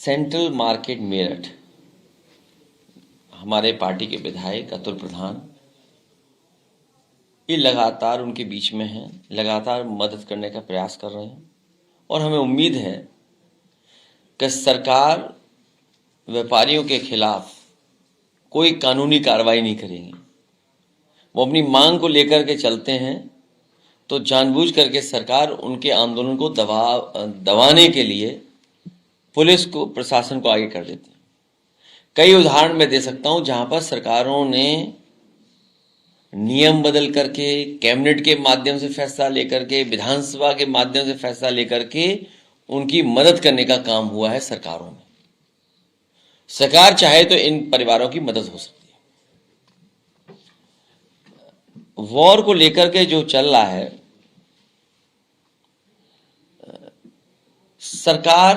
Central market Meerut हमारे party के विधायक अतुल प्रधान ये लगातार उनके बीच में हैं, लगातार मदद करने का प्रयास कर रहे हैं और हमें उम्मीद है कि सरकार व्यापारियों के खिलाफ कोई कानूनी कार्रवाई नहीं करेगी। वो अपनी मांग को लेकर के चलते हैं तो जानबूझ करके सरकार उनके आंदोलन को दबाने के लिए पुलिस को, प्रशासन को आगे कर देती है। कई उदाहरण मैं दे सकता हूं जहां पर सरकारों ने नियम बदल करके, कैबिनेट के माध्यम से फैसला लेकर के, विधानसभा के माध्यम से फैसला लेकर के उनकी मदद करने का काम हुआ है सरकारों में। सरकार चाहे तो इन परिवारों की मदद हो सकती है। वॉर को लेकर के जो चल रहा है, सरकार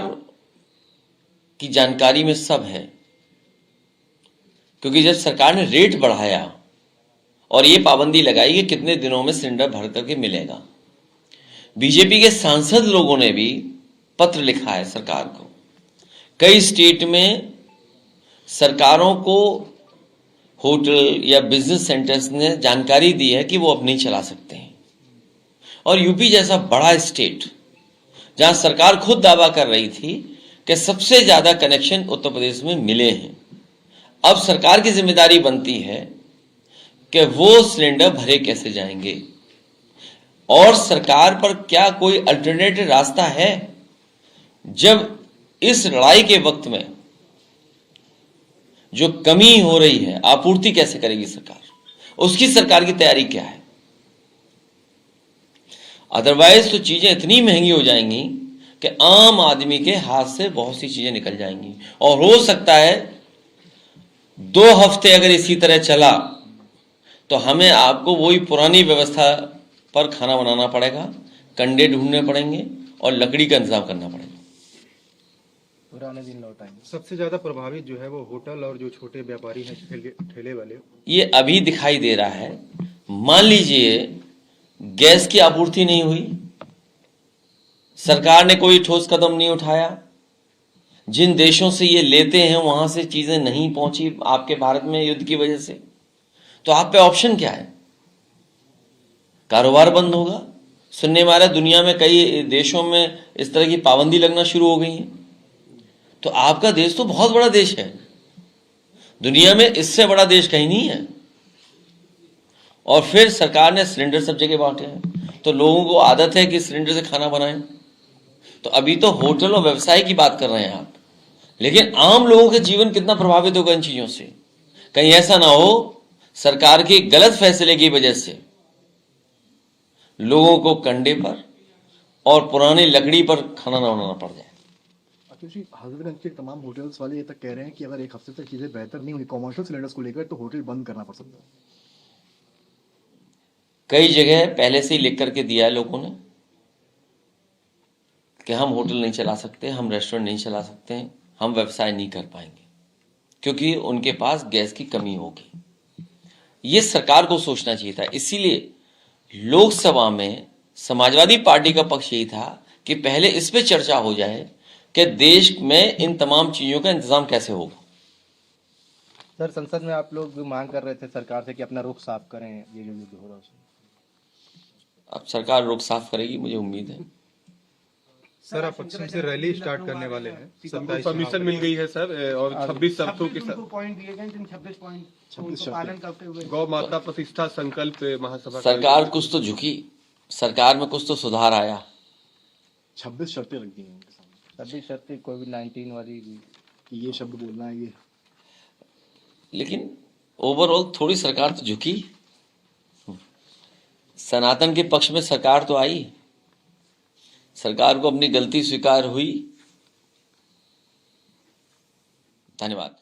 की जानकारी में सब है, क्योंकि जब सरकार ने रेट बढ़ाया और ये पाबंदी लगाई कि कितने दिनों में सिलेंडर भर करके मिलेगा, बीजेपी के सांसद लोगों ने भी पत्र लिखा है सरकार को। कई स्टेट में सरकारों को होटल या बिजनेस सेंटर्स ने जानकारी दी है कि वो अब नहीं चला सकते हैं। और यूपी जैसा बड़ा स्टेट जहां सरकार खुद दावा कर रही थी कि सबसे ज्यादा कनेक्शन उत्तर प्रदेश में मिले हैं, अब सरकार की जिम्मेदारी बनती है कि वो सिलेंडर भरे कैसे जाएंगे और सरकार पर क्या कोई अल्टरनेटिव रास्ता है। जब इस लड़ाई के वक्त में जो कमी हो रही है, आपूर्ति कैसे करेगी सरकार, उसकी सरकार की तैयारी क्या है। अदरवाइज तो चीजें इतनी महंगी हो जाएंगी कि आम आदमी के हाथ से बहुत सी चीजें निकल जाएंगी और हो सकता है 2 हफ्ते अगर इसी तरह चला तो हमें आपको वही पुरानी व्यवस्था पर खाना बनाना पड़ेगा, कंडे ढूंढने पड़ेंगे और लकड़ी का इंतजाम करना पड़ेगा। पुराने दिन लौटाएंगे। सबसे ज्यादा प्रभावित जो है वो होटल और जो छोटे व्यापारी हैं, ठेले वाले, ये अभी दिखाई दे रहा है। मान लीजिए गैस की आपूर्ति नहीं हुई, सरकार ने कोई ठोस कदम नहीं उठाया, जिन देशों से ये लेते हैं वहां से चीजें नहीं पहुंची आपके भारत में युद्ध की वजह से, तो आप पे ऑप्शन क्या है? कारोबार बंद होगा। सुनने में आ रहा है दुनिया में कई देशों में इस तरह की पाबंदी लगना शुरू हो गई है। तो आपका देश तो बहुत बड़ा देश है, दुनिया में इससे बड़ा देश कहीं नहीं है। और फिर सरकार ने सिलेंडर सब जगह बांटे हैं, तो लोगों को आदत है कि सिलेंडर से खाना बनाएं। तो अभी तो होटल और व्यवसाय की बात कर रहे हैं आप, लेकिन आम लोगों के जीवन कितना प्रभावित होगा इन चीजों से। कहीं ऐसा ना हो सरकार के गलत फैसले की वजह से लोगों को कंडे पर और पुरानी लकड़ी पर खाना ना बनाना पड़ जाए। हजरतगंज के तमाम होटल्स वाले ये तक कह रहे हैं कि अगर 1 हफ्ते तक चीजें बेहतर नहीं हुई कॉमर्शियल सिलेंडर्स को लेकर तो होटल बंद करना पड़ सकता है। कई जगह पहले से ही लिख करके दिया है लोगों ने कि हम होटल नहीं चला सकते, हम रेस्टोरेंट नहीं चला सकते, हम व्यवसाय नहीं कर पाएंगे क्योंकि उनके पास गैस की कमी होगी। ये सरकार को सोचना चाहिए था। इसीलिए लोकसभा में समाजवादी पार्टी का पक्ष यही था कि पहले इस पे चर्चा हो जाए कि देश में इन तमाम चीजों का इंतजाम कैसे होगा। सर, संसद में आप लोग मांग कर रहे थे सरकार से कि अपना रुख साफ करें, ये जो युद्ध हो रहा है। अब सरकार रुख साफ करेगी, मुझे उम्मीद है। सर, आप पश्चिम से रैली स्टार्ट करने वाले हैं, परमिशन मिल गई है सर, और 26 शर्तों के साथ पॉइंट दिए गए, 26 पॉइंट उनको पालन करते हुए गौ माता प्रतिष्ठा संकल्प महासभा सरकार कुछ तो झुकी, सरकार में कुछ तो सुधार आया। 26 शर्तें रख दी हैं उनके सामने। 26 शर्तें कोविड-19 वाली कि ये शब्द बोलना है ये, लेकिन ओवरऑल थोड़ी सरकार तो झुकी। सनातन के पक्ष में सरकार तो आई, सरकार को अपनी गलती स्वीकार हुई। धन्यवाद।